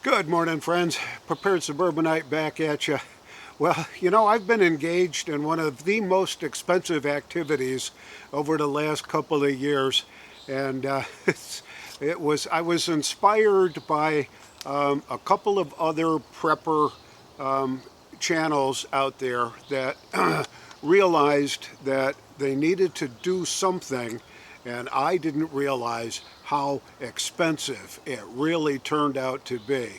Good morning, friends. Prepared Suburbanite back at you. Well, I've been engaged in one of the most expensive activities over the last couple of years, and I was inspired by a couple of other prepper channels out there that realized that they needed to do something, and I didn't realize how expensive it really turned out to be.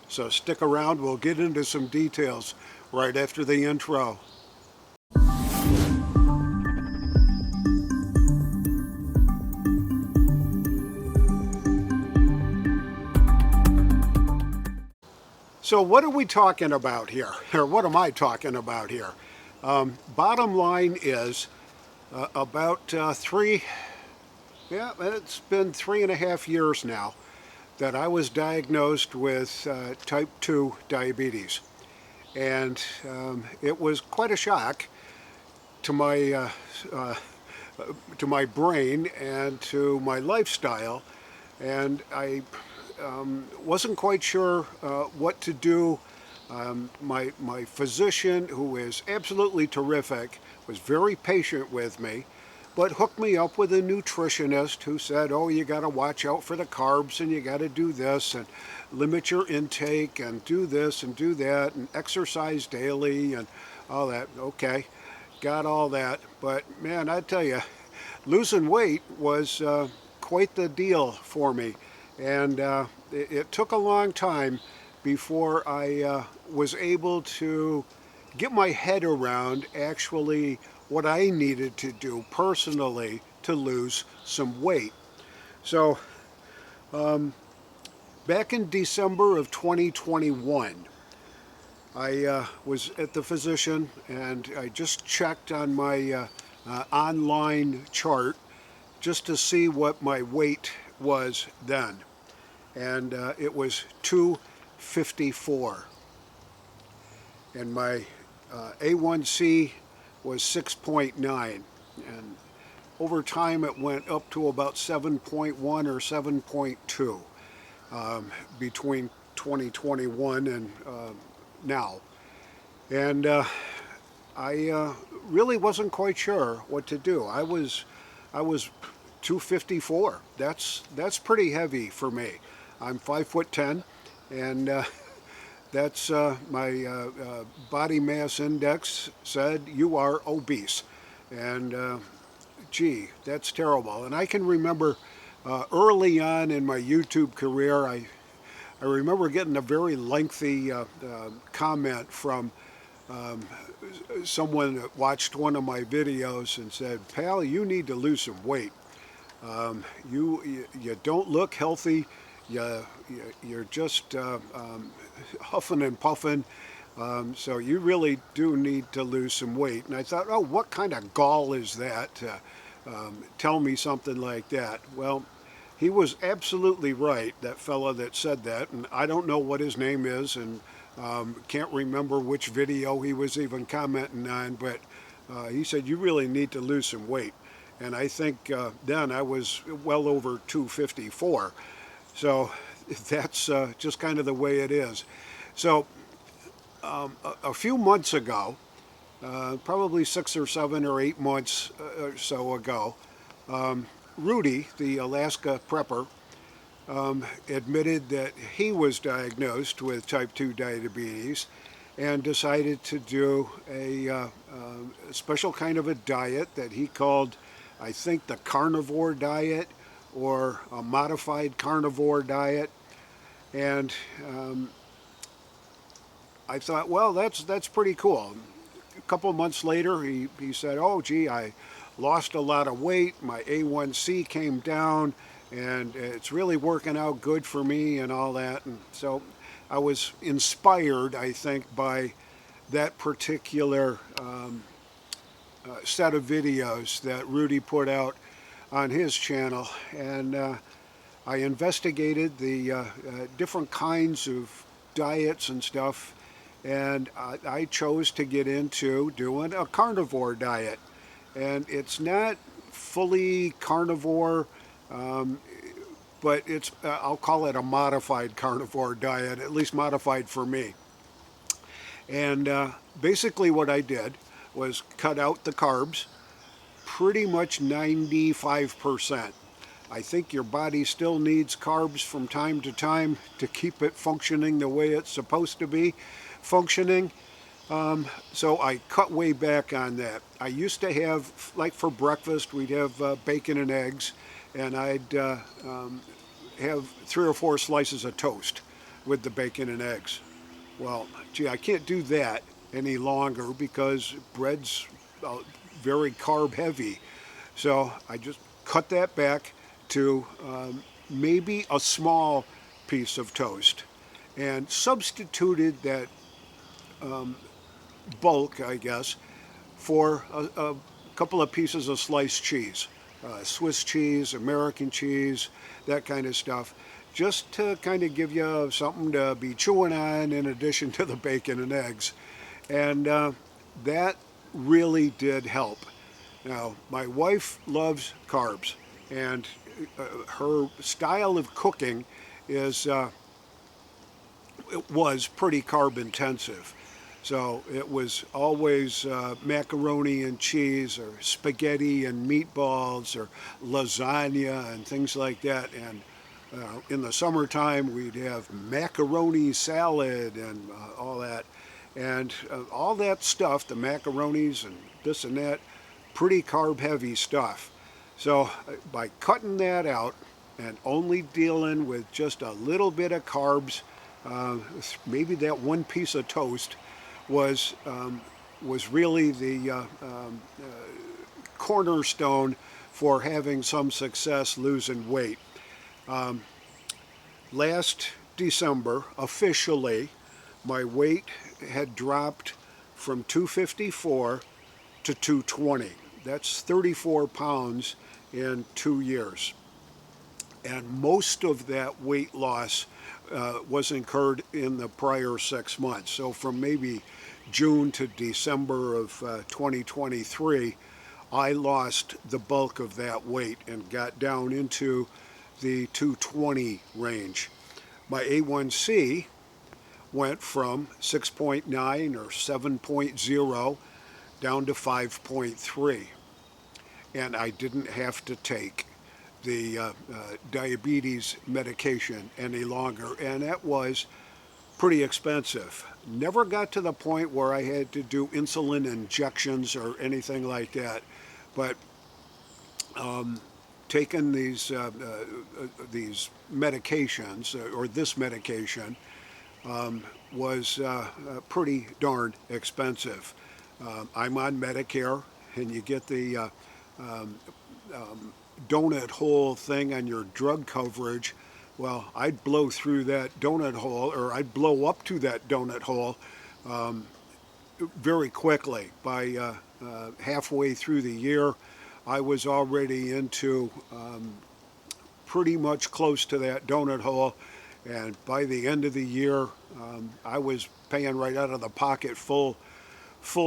So stick around, we'll get into some details right after the intro. So what are we talking about here? Or what am I talking about here? Bottom line is about it's been 3.5 years now that I was diagnosed with type 2 diabetes. And it was quite a shock to my brain and to my lifestyle. And I wasn't quite sure what to do. My physician, who is absolutely terrific, was very patient with me, but hooked me up with a nutritionist who said, oh, you got to watch out for the carbs and you got to do this and limit your intake and do this and do that and exercise daily and all that. Okay, got all that. But man, I tell you, losing weight was quite the deal for me. And it took a long time before I was able to get my head around actually what I needed to do personally to lose some weight. So back in December of 2021, I was at the physician and I just checked on my online chart just to see what my weight was then. And it was 254. And my A1C was 6.9. And over time it went up to about 7.1 or 7.2 between 2021 and now. And I really wasn't quite sure what to do. I was 254. That's pretty heavy for me. I'm 5'10", and that's my body mass index said you are obese, and gee, that's terrible. And I can remember early on in my YouTube career, I remember getting a very lengthy comment from someone that watched one of my videos and said, "Pal, you need to lose some weight. You don't look healthy. You're just huffing and puffing. So you really do need to lose some weight." And I thought, oh, what kind of gall is that to tell me something like that? Well, he was absolutely right, that fella that said that, and I don't know what his name is, and can't remember which video he was even commenting on, but he said, you really need to lose some weight. And I think then I was well over 254. So that's just kind of the way it is. So a few months ago, probably 6 or 7 or 8 months or so ago, Rudy, the Alaska prepper, admitted that he was diagnosed with type 2 diabetes and decided to do a special kind of a diet that he called, I think, the carnivore diet or a modified carnivore diet. And I thought, well, that's pretty cool. A couple of months later, he said, oh, gee, I lost a lot of weight. My A1C came down, and it's really working out good for me and all that. And so I was inspired, I think, by that particular set of videos that Rudy put out on his channel. And I investigated the different kinds of diets and stuff, and I chose to get into doing a carnivore diet. And it's not fully carnivore, but it's I'll call it a modified carnivore diet, at least modified for me. And basically what I did was cut out the carbs, pretty much 95%. I think your body still needs carbs from time to time to keep it functioning the way it's supposed to be functioning. So I cut way back on that. I used to have, like for breakfast, we'd have bacon and eggs, and I'd have 3 or 4 slices of toast with the bacon and eggs. Well, gee, I can't do that any longer because bread's very carb heavy. So I just cut that back to maybe a small piece of toast and substituted that bulk, I guess, for a couple of pieces of sliced cheese, Swiss cheese, American cheese, that kind of stuff, just to kind of give you something to be chewing on in addition to the bacon and eggs. And that really did help. Now, my wife loves carbs, and her style of cooking is it was pretty carb intensive. So it was always macaroni and cheese, or spaghetti and meatballs, or lasagna and things like that. And in the summertime, we'd have macaroni salad and all that. And all that stuff, the macaronis and this and that, pretty carb heavy stuff. So by cutting that out and only dealing with just a little bit of carbs, maybe that one piece of toast was really the cornerstone for having some success losing weight. Last December, officially, my weight had dropped from 254 to 220. That's 34 pounds in 2 years. And most of that weight loss was incurred in the prior 6 months. So from maybe June to December of 2023, I lost the bulk of that weight and got down into the 220 range. My A1C went from 6.9 or 7.0 down to 5.3. And I didn't have to take the diabetes medication any longer, and that was pretty expensive. Never got to the point where I had to do insulin injections or anything like that, but taking these medications, or this medication, was pretty darn expensive. I'm on Medicare, and you get the donut hole thing on your drug coverage. Well, I'd blow through that donut hole, or I'd blow up to that donut hole very quickly. By halfway through the year, I was already into pretty much close to that donut hole, and by the end of the year, I was paying right out of the pocket full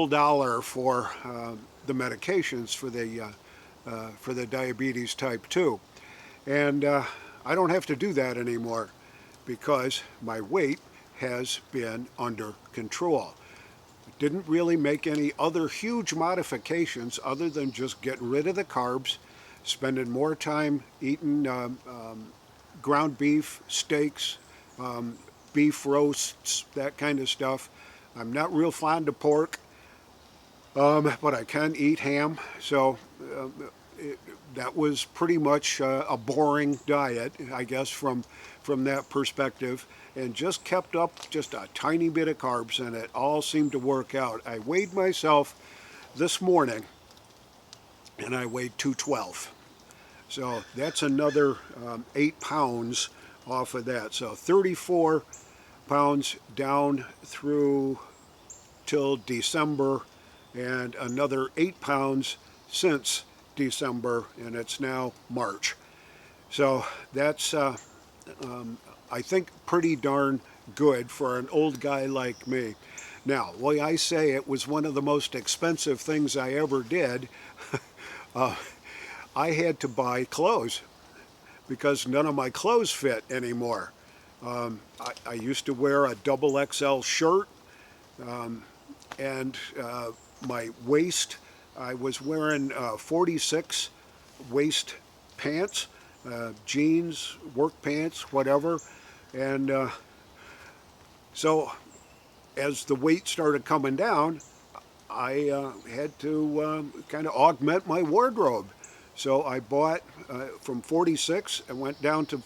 dollar for the medications for the diabetes type 2. And I don't have to do that anymore because my weight has been under control. Didn't really make any other huge modifications other than just getting rid of the carbs, spending more time eating ground beef, steaks, beef roasts, that kind of stuff. I'm not real fond of pork, but I can eat ham, so that was pretty much a boring diet, I guess, from that perspective, and just kept up just a tiny bit of carbs, and it all seemed to work out. I weighed myself this morning, and I weighed 212. So that's another 8 pounds off of that. So 34 pounds down through till December, and another 8 pounds since December, and it's now March. So that's, I think, pretty darn good for an old guy like me. Now, when I say it was one of the most expensive things I ever did, I had to buy clothes. because none of my clothes fit anymore. I used to wear a double XL shirt, and my waist, I was wearing 46 waist pants, jeans, work pants, whatever. And so as the weight started coming down, I had to kind of augment my wardrobe. So I bought from 46 and went down to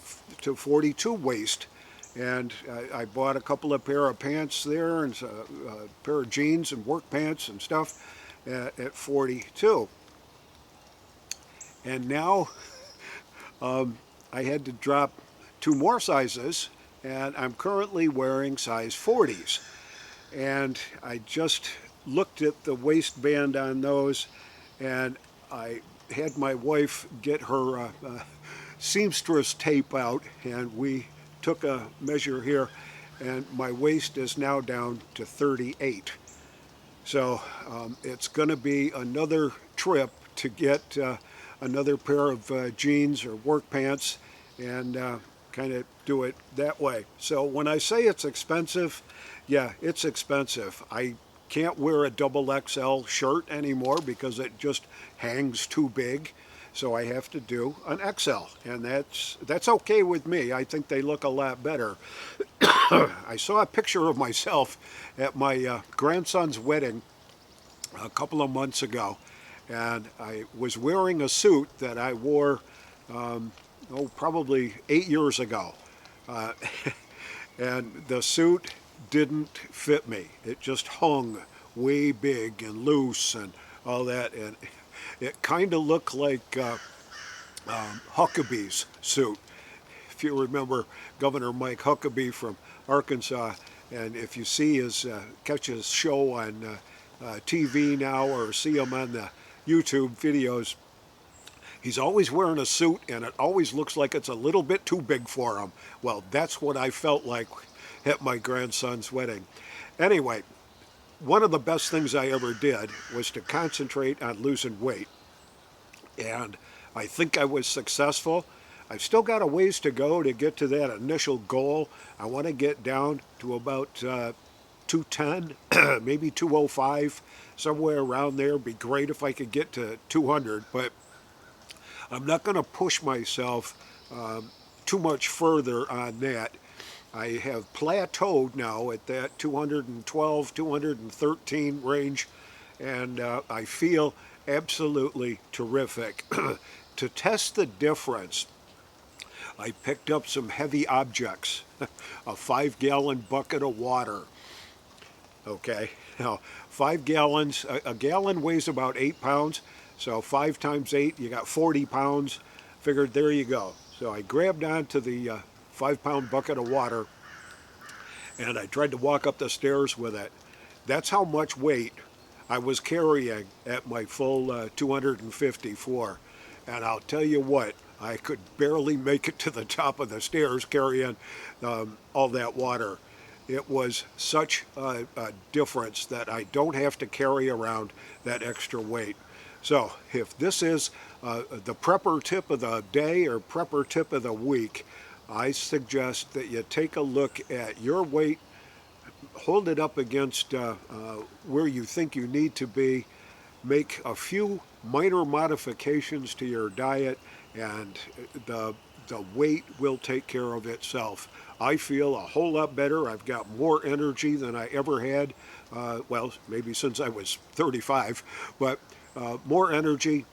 42 waist. And I bought a couple of pair of pants there and a pair of jeans and work pants and stuff at 42. And now I had to drop 2 more sizes, and I'm currently wearing size 40s. And I just looked at the waistband on those, and I had my wife get her seamstress tape out, and we took a measure here, and my waist is now down to 38. So it's going to be another trip to get another pair of jeans or work pants and kind of do it that way. So when I say it's expensive, yeah, it's expensive. I can't wear a double XL shirt anymore because it just hangs too big. So I have to do an XL, and that's okay with me. I think they look a lot better. I saw a picture of myself at my grandson's wedding a couple of months ago, and I was wearing a suit that I wore probably 8 years ago. And the suit didn't fit me. It just hung way big and loose and all that, and it kind of looked like Huckabee's suit. If you remember Governor Mike Huckabee from Arkansas, and if you see catch his show on TV now or see him on the YouTube videos, he's always wearing a suit, and it always looks like it's a little bit too big for him. Well, that's what I felt like at my grandson's wedding. Anyway, one of the best things I ever did was to concentrate on losing weight. And I think I was successful. I've still got a ways to go to get to that initial goal. I want to get down to about 210, maybe 205, somewhere around there. It'd be great if I could get to 200, but I'm not going to push myself too much further on that. I have plateaued now at that 212, 213 range, and I feel absolutely terrific. To test the difference, I picked up some heavy objects, a 5-gallon bucket of water. Okay, now 5 gallons, a gallon weighs about 8 pounds, so 5 times 8, you got 40 pounds. Figured there you go. So I grabbed onto the 5-pound bucket of water, and I tried to walk up the stairs with it. That's how much weight I was carrying at my full 254. And I'll tell you what, I could barely make it to the top of the stairs carrying all that water. It was such a difference that I don't have to carry around that extra weight. So if this is the prepper tip of the day or prepper tip of the week, I suggest that you take a look at your weight, hold it up against where you think you need to be, make a few minor modifications to your diet, and the weight will take care of itself. I feel a whole lot better. I've got more energy than I ever had, well, maybe since I was 35, but more energy,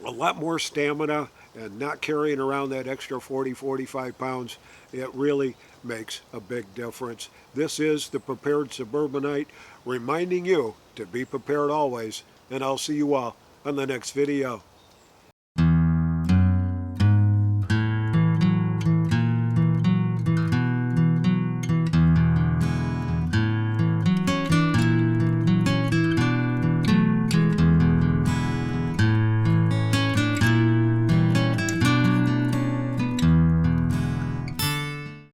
a lot more stamina, and not carrying around that extra 40, 45 pounds. It really makes a big difference. This is the Prepared Suburbanite, reminding you to be prepared always, and I'll see you all on the next video.